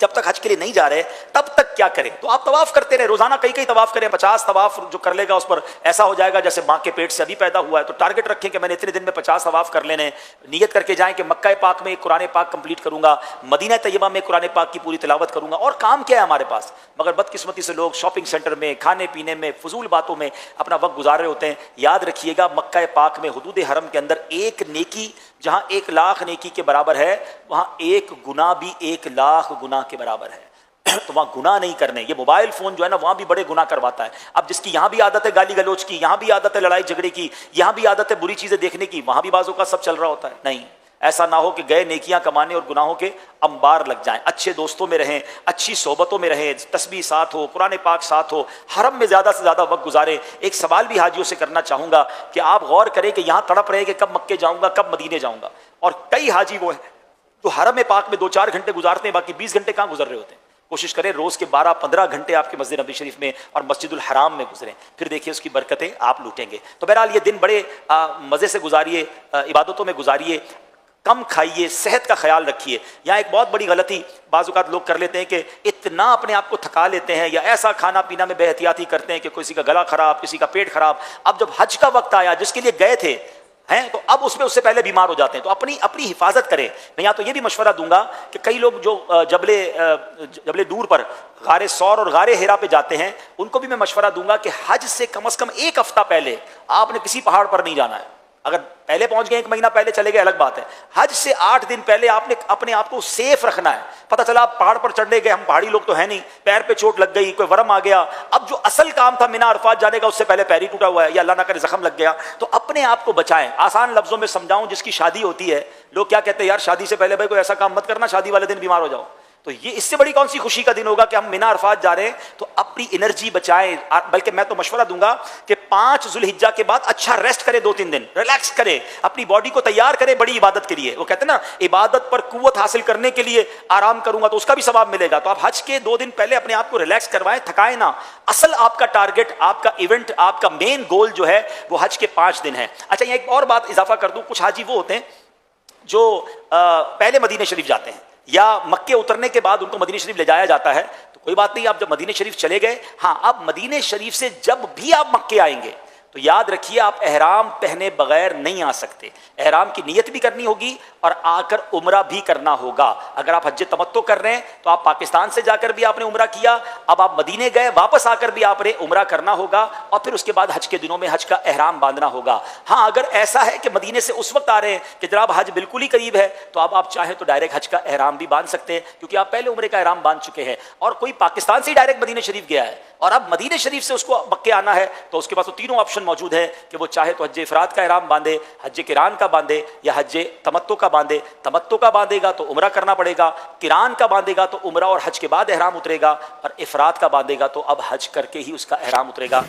جب تک حج کے لیے نہیں جا رہے تب تک کیا کریں؟ تو آپ طواف کرتے رہے، روزانہ کئی طواف کریں، 50 طواف جو کر لے گا اس پر ایسا ہو جائے گا جیسے ماں کے پیٹ سے ابھی پیدا ہوا ہے۔ تو ٹارگٹ رکھیں کہ میں نے اتنے دن میں 50 طواف کر لینے، نیت کر کے جائیں کہ مکہ پاک میں قرآن پاک کمپلیٹ کروں گا، مدینہ طیبہ میں قرآن پاک کی پوری تلاوت کروں گا، اور کام کیا ہے ہمارے پاس؟ مگر بدقسمتی سے لوگ شاپنگ سینٹر میں، کھانے پینے میں، فضول باتوں میں اپنا وقت گزار رہے ہوتے ہیں۔ یاد رکھیے گا مکہ پاک میں حدود حرم کے اندر ایک نیکی جہاں 1,00,000 نیکی کے برابر ہے، وہاں ایک گناہ بھی 1,00,000 گناہ کے برابر ہے۔ تو وہاں گناہ نہیں کرنے۔ یہ موبائل فون جو ہے نا وہاں بھی بڑے گناہ کرواتا ہے۔ اب جس کی یہاں بھی عادت ہے گالی گلوچ کی، یہاں بھی عادت ہے لڑائی جھگڑے کی، یہاں بھی عادت ہے بری چیزیں دیکھنے کی، وہاں بھی بازوں کا سب چل رہا ہوتا ہے۔ نہیں، ایسا نہ ہو کہ گئے نیکیاں کمانے اور گناہوں کے انبار لگ جائیں۔ اچھے دوستوں میں رہیں، اچھی صحبتوں میں رہیں، تسبیح ساتھ ہو، قرآن پاک ساتھ ہو، حرم میں زیادہ سے زیادہ وقت گزاریں۔ ایک سوال بھی حاجیوں سے کرنا چاہوں گا کہ آپ غور کریں کہ یہاں تڑپ رہے کہ کب مکے جاؤں گا، کب مدینے جاؤں گا، اور کئی حاجی وہ ہیں جو حرم پاک میں 2-4 گھنٹے گزارتے ہیں، باقی 20 گھنٹے کہاں گزر رہے ہوتے ہیں۔ کوشش کریں روز کے 12-15 گھنٹے آپ کے مسجد نبی شریف میں اور مسجد الحرام میں گزریں، پھر دیکھیے اس کی برکتیں آپ لوٹیں گے۔ تو بہرحال یہ دن بڑے مزے سے گزاریے، عبادتوں میں گزاریے، کم کھائیے، صحت کا خیال رکھیے۔ یہاں ایک بہت بڑی غلطی بعض اوقات لوگ کر لیتے ہیں کہ اتنا اپنے آپ کو تھکا لیتے ہیں یا ایسا کھانا پینا میں بے احتیاطی کرتے ہیں کہ کسی کا گلا خراب، کسی کا پیٹ خراب۔ اب جب حج کا وقت آیا جس کے لیے گئے تھے ہیں تو اب اس سے پہلے بیمار ہو جاتے ہیں، تو اپنی حفاظت کریں۔ میں یہاں تو یہ بھی مشورہ دوں گا کہ کئی لوگ جو جبل دور پر غار ثور اور غار حرا پہ جاتے ہیں، ان کو بھی میں مشورہ دوں گا کہ حج سے کم از کم 1 ہفتہ پہلے آپ نے کسی پہاڑ پر نہیں جانا ہے۔ اگر پہلے پہنچ گئے 1 مہینہ پہلے چلے گئے الگ بات ہے، حج سے 8 دن پہلے آپ نے اپنے آپ کو سیف رکھنا ہے۔ پتہ چلا آپ پہاڑ پر چڑھنے گئے، ہم پہاڑی لوگ تو ہیں نہیں، پیر پہ چوٹ لگ گئی، کوئی ورم آ گیا، اب جو اصل کام تھا مینا عرفات جانے کا اس سے پہلے پیر ہی ٹوٹا ہوا ہے یا اللہ نہ کرے زخم لگ گیا، تو اپنے آپ کو بچائیں۔ آسان لفظوں میں سمجھاؤں، جس کی شادی ہوتی ہے لوگ کیا کہتے ہیں، یار شادی سے پہلے بھائی کوئی ایسا کام مت کرنا شادی والے دن بیمار ہو جاؤ۔ تو یہ اس سے بڑی کون سی خوشی کا دن ہوگا کہ ہم مینا عرفات جا رہے ہیں، تو اپنی انرجی بچائیں۔ بلکہ میں تو مشورہ دوں گا کہ 5 ذو الحجہ کے بعد اچھا ریسٹ کرے، 2-3 دن ریلیکس کرے، اپنی باڈی کو تیار کرے بڑی عبادت کے لیے۔ وہ کہتے ہیں نا عبادت پر قوت حاصل کرنے کے لیے آرام کروں گا تو اس کا بھی ثواب ملے گا۔ تو آپ حج کے 2 دن پہلے اپنے آپ کو ریلیکس کروائیں، تھکائیں نہ۔ اصل آپ کا ٹارگٹ، آپ کا ایونٹ، آپ کا مین گول جو ہے وہ حج کے 5 دن ہے۔ اچھا یہ ایک اور بات اضافہ کر دوں، کچھ حاجی وہ ہوتے ہیں جو پہلے مدینہ شریف جاتے ہیں یا مکے اترنے کے بعد ان کو مدینہ شریف لے جایا جاتا ہے، تو کوئی بات نہیں، آپ جب مدینہ شریف چلے گئے، ہاں اب مدینہ شریف سے جب بھی آپ مکے آئیں گے تو یاد رکھیے آپ احرام پہنے بغیر نہیں آ سکتے۔ احرام کی نیت بھی کرنی ہوگی اور آ کر عمرہ بھی کرنا ہوگا۔ اگر آپ حج تمتع کر رہے ہیں تو آپ پاکستان سے جا کر بھی آپ نے عمرہ کیا، اب آپ مدینے گئے، واپس آ کر بھی آپ نے عمرہ کرنا ہوگا، اور پھر اس کے بعد حج کے دنوں میں حج کا احرام باندھنا ہوگا۔ ہاں اگر ایسا ہے کہ مدینے سے اس وقت آ رہے ہیں کہ جناب حج بالکل ہی قریب ہے، تو اب آپ چاہیں تو ڈائریکٹ حج کا احرام بھی باندھ سکتے ہیں، کیونکہ آپ پہلے عمرے کا احرام باندھ چکے ہیں۔ اور کوئی پاکستان سے ہی ڈائریکٹ مدینہ شریف گیا ہے اور اب مدینہ شریف سے اس کو مکے آنا ہے، تو اس کے پاس تو تینوں آپشن موجود ہے کہ وہ چاہے تو حج افراد کا احرام باندھے، حج قران کا باندھے، یا حج تمتع کا باندھے۔ تمتع کا باندھے گا تو عمرہ کرنا پڑے گا، قران کا باندھے گا تو عمرہ اور حج کے بعد احرام اترے گا، اور افراد کا باندھے گا تو اب حج کر کے ہی اس کا احرام اترے گا۔